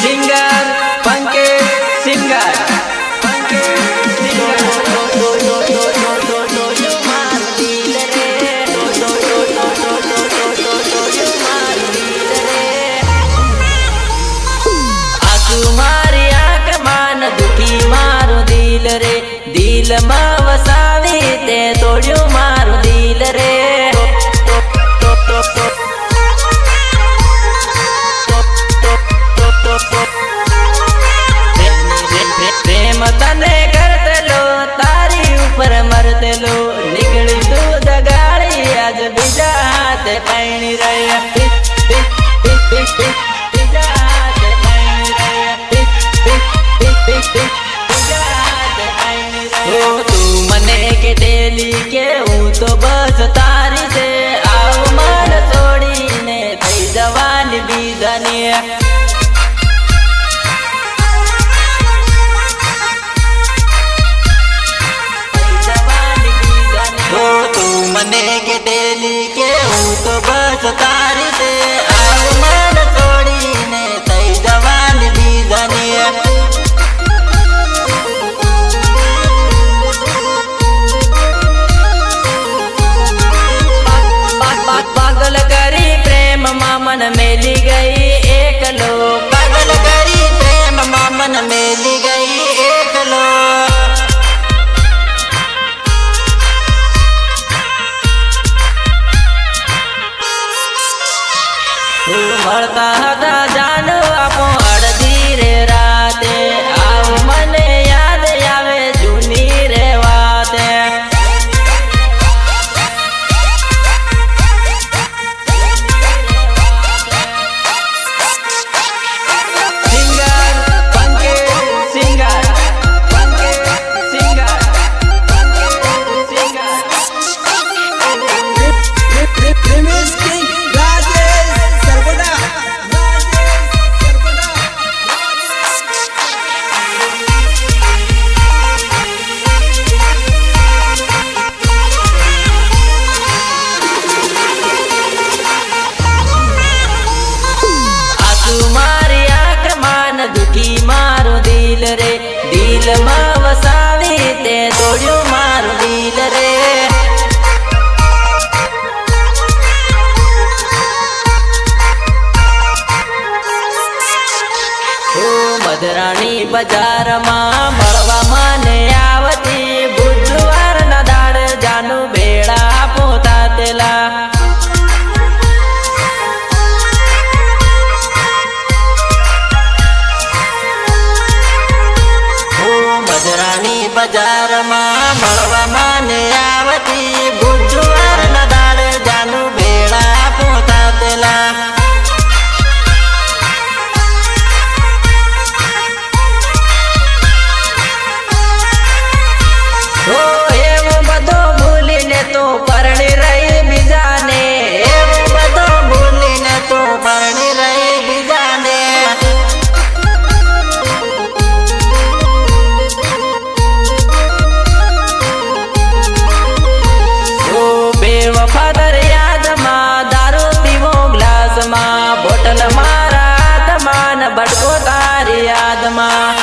singer Pankaj singer दिल में वसावी ते तोड़्यो मारो दिल रे प्रेम तने करते लो तारी ऊपर मरते लो निकली तू दगाड़ी आज बीजा हाथ पैनी रहे के डेली के हूँ तो बस तारी से आओ मन छोड़ी ने थई जवानी बीजानी हो तू मने के डेली के हूँ तो बस तारी से आओ मन छोड़ी ने थई जवानी बीजानी पागल करी प्रेम मामन मेली गई एक लो पागल करी प्रेम मामन मेली गई एक लो मरता था जान आपो अड़धी रे राते आओ मने याद आवे जूनी रे वाते रे दिल में वसावी ते तोड़्यो मारो दिल रे ओ मधरानी बाजार में मरवा माने आवती बुधवार न दाड़ जानू बेड़ा पोता तेला बाजार में मरवा माने आवती बुधवार न दाड़ जानू बेड़ा पोता तेला हो एवं बधो भूली ने तो परणी रही बीजाने एवं बधो भूली ने तो परणी रही बीजाने वफादार याद में दारू पीवो ग्लास में बोतल मारा हाथ में बटको तारी याद में